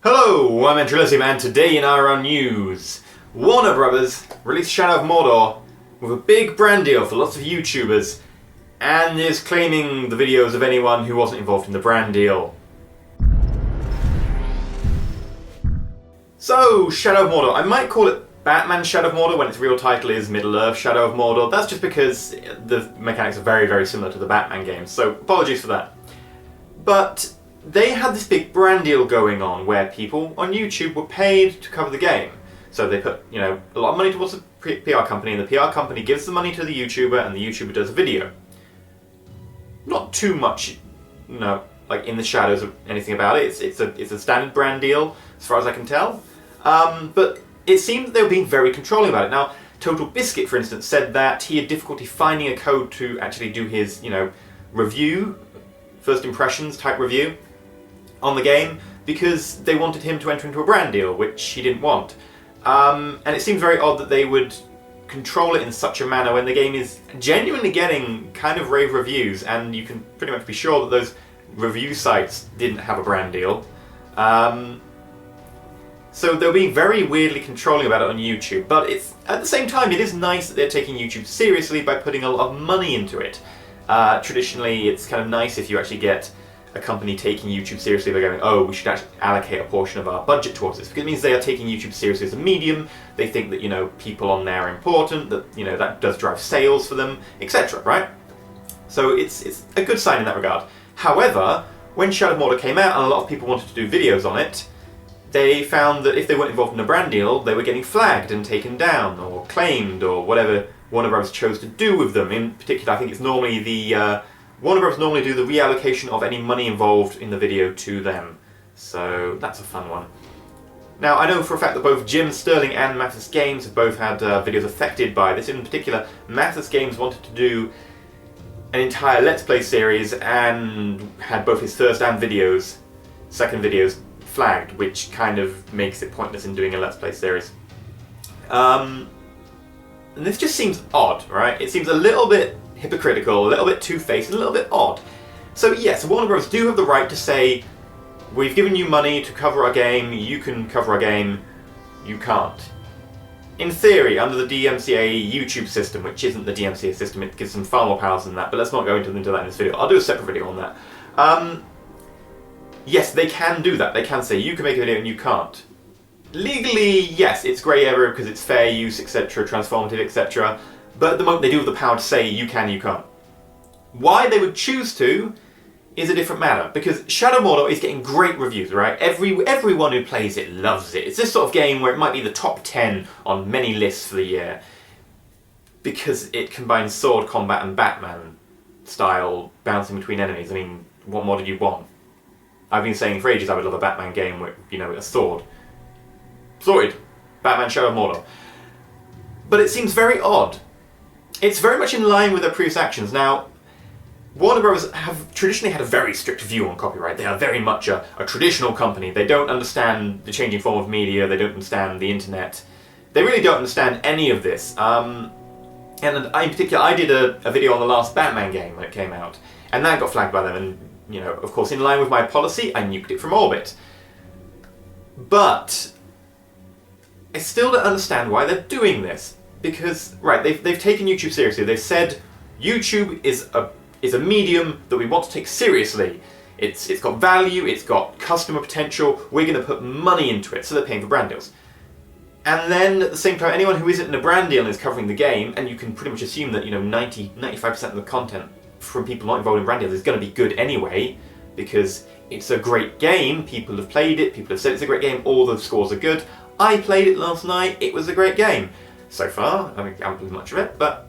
Hello, I'm EnterElysium, and today in IRL news, Warner Brothers released Shadow of Mordor with a big brand deal for lots of YouTubers, and is claiming the videos of anyone who wasn't involved in the brand deal. So, Shadow of Mordor. I might call it Batman Shadow of Mordor when its real title is Middle-earth Shadow of Mordor. That's just because the mechanics are very, very similar to the Batman games, so apologies for that. But they had this big brand deal going on where people on YouTube were paid to cover the game. So they put, a lot of money towards the PR company, and the PR company gives the money to the YouTuber, and the YouTuber does a video. Not too much, like in the shadows of anything about it. It's a standard brand deal, as far as I can tell. But it seemed that they were being very controlling about it. Now, Total Biscuit, for instance, said that he had difficulty finding a code to actually do his, review, first impressions type review on the game, because they wanted him to enter into a brand deal, which he didn't want. And it seems very odd that they would control it in such a manner when the game is genuinely getting kind of rave reviews, and you can pretty much be sure that those review sites didn't have a brand deal. So they're being very weirdly controlling about it on YouTube, but at the same time it is nice that they're taking YouTube seriously by putting a lot of money into it. Traditionally, it's kind of nice if you actually get a company taking YouTube seriously by going, oh, we should actually allocate a portion of our budget towards this, because it means they are taking YouTube seriously as a medium. They think that, people on there are important, that, that does drive sales for them, etc., right? So it's a good sign in that regard. However, when Shadow of Mordor came out and a lot of people wanted to do videos on it, they found that if they weren't involved in a brand deal, they were getting flagged and taken down, or claimed, or whatever Warner Bros. Chose to do with them. In particular, I think it's normally Warner Bros. Normally do the reallocation of any money involved in the video to them. So that's a fun one. Now, I know for a fact that both Jim Sterling and Mathis Games have both had videos affected by this. In particular, Mathis Games wanted to do an entire Let's Play series and had both his first and second videos flagged, which kind of makes it pointless in doing a Let's Play series. And this just seems odd, right? It seems a little bit hypocritical, a little bit two-faced, a little bit odd. So yes, Warner Bros. Do have the right to say, we've given you money to cover our game, you can cover our game, you can't. In theory, under the DMCA YouTube system, which isn't the DMCA system, it gives them far more powers than that, but let's not go into that in this video. I'll do a separate video on that. Yes, they can do that. They can say, you can make a video and you can't. Legally, yes, it's grey area because it's fair use, etc., transformative, etc., but at the moment they do have the power to say, you can, you can't. Why they would choose to is a different matter, because Shadow of Mordor is getting great reviews, right? Everyone who plays it loves it. It's this sort of game where it might be the top 10 on many lists for the year, because it combines sword combat and Batman style bouncing between enemies. I mean, what more did you want? I've been saying for ages I would love a Batman game with, with a sword. Sorted. Batman Shadow of Mordor. But it seems very odd. It's very much in line with their previous actions. Now, Warner Bros. Have traditionally had a very strict view on copyright. They are very much a traditional company. They don't understand the changing form of media. They don't understand the internet. They really don't understand any of this. And in particular, I did a video on the last Batman game when it came out, and that got flagged by them. And, of course, in line with my policy, I nuked it from orbit. But I still don't understand why they're doing this. Because, right, they've taken YouTube seriously. They've said YouTube is a medium that we want to take seriously. It's got value, it's got customer potential, we're going to put money into it, so they're paying for brand deals. And then, at the same time, anyone who isn't in a brand deal and is covering the game, and you can pretty much assume that, 95% of the content from people not involved in brand deals is going to be good anyway, because it's a great game, people have played it, people have said it's a great game, all the scores are good. I played it last night, it was a great game. So far, I haven't played much of it, but...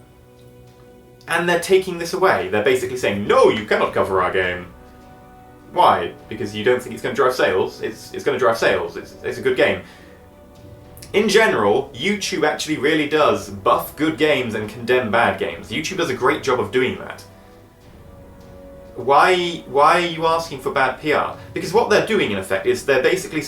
And they're taking this away. They're basically saying, no, you cannot cover our game. Why? Because you don't think it's going to drive sales? It's going to drive sales. It's a good game. In general, YouTube actually really does buff good games and condemn bad games. YouTube does a great job of doing that. Why are you asking for bad PR? Because what they're doing, in effect, is they're basically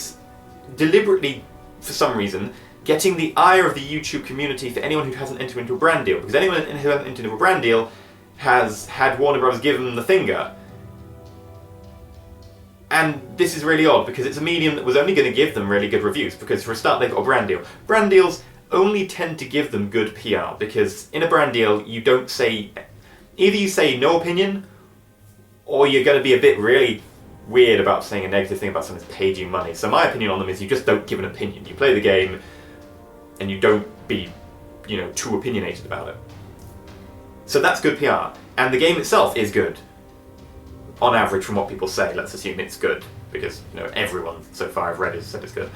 deliberately, for some reason, getting the ire of the YouTube community for anyone who hasn't entered into a brand deal. Because anyone who hasn't entered into a brand deal has had Warner Bros. Give them the finger. And this is really odd because it's a medium that was only going to give them really good reviews, because for a start they've got a brand deal. Brand deals only tend to give them good PR, because in a brand deal you don't say, either you say no opinion, or you're going to be a bit really weird about saying a negative thing about someone who's paid you money. So my opinion on them is you just don't give an opinion. You play the game and you don't be, too opinionated about it. So that's good PR. And the game itself is good. On average, from what people say, let's assume it's good, because everyone so far I've read has said it's good.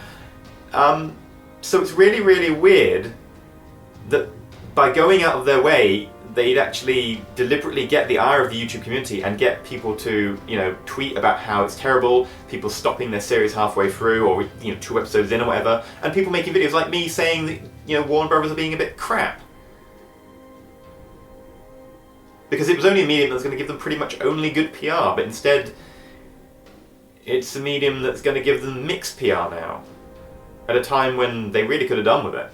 So it's really, really weird that by going out of their way, they'd actually deliberately get the ire of the YouTube community and get people to, tweet about how it's terrible, people stopping their series halfway through, or 2 episodes in or whatever, and people making videos like me saying that, Warner Brothers are being a bit crap. Because it was only a medium that's going to give them pretty much only good PR, but instead it's a medium that's going to give them mixed PR now, at a time when they really could have done with it.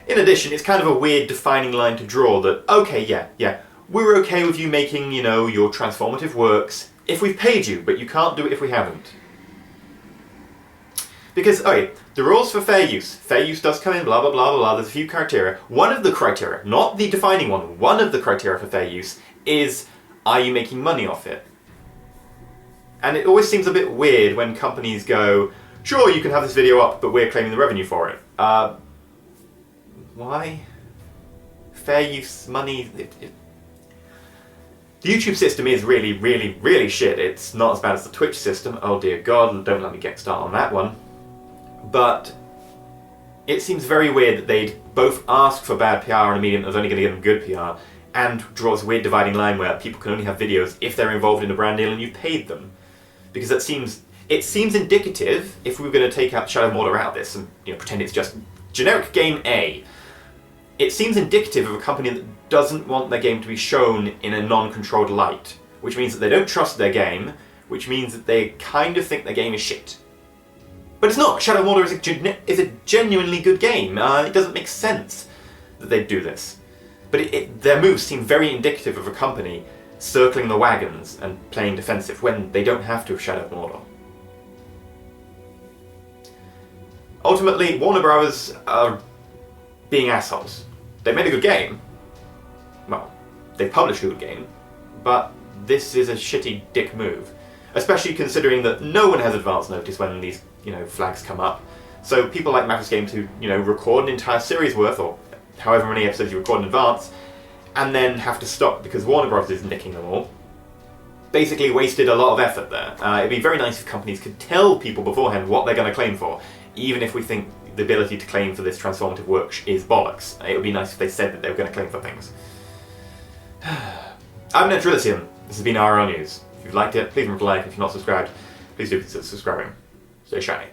In addition, it's kind of a weird defining line to draw that, okay, yeah, we're okay with you making, your transformative works if we've paid you, but you can't do it if we haven't. Because, okay, the rules for fair use does come in, blah, blah, blah, blah, blah, there's a few criteria. One of the criteria, not the defining one of the criteria for fair use is, are you making money off it? And it always seems a bit weird when companies go, sure, you can have this video up, but we're claiming the revenue for it. Why? Fair use money... The YouTube system is really, really, really shit. It's not as bad as the Twitch system. Oh dear God, don't let me get started on that one. But it seems very weird that they'd both ask for bad PR in a medium that was only going to give them good PR, and draw this weird dividing line where people can only have videos if they're involved in a brand deal and you've paid them. Because it seems indicative, if we were going to take out Shadow of Mordor out of this and pretend it's just generic game A, it seems indicative of a company that doesn't want their game to be shown in a non-controlled light, which means that they don't trust their game, which means that they kind of think their game is shit. But it's not. Shadow of Mordor is a genuinely good game. It doesn't make sense that they'd do this. But their moves seem very indicative of a company circling the wagons and playing defensive when they don't have to with Shadow of Mordor. Ultimately, Warner Brothers are being assholes. They made a good game. Well, they published a good game, but this is a shitty dick move. Especially considering that no one has advance notice when these, flags come up. So people like Mavericks Games who, record an entire series worth, or however many episodes you record in advance, and then have to stop because Warner Bros. Is nicking them all, basically wasted a lot of effort there. It'd be very nice if companies could tell people beforehand what they're going to claim for, even if we think the ability to claim for this transformative work is bollocks. It would be nice if they said that they were going to claim for things. I'm EnterElysium. This has been IRL News. If you've liked it, please remember to like. If you're not subscribed, please do consider subscribing. Stay shiny.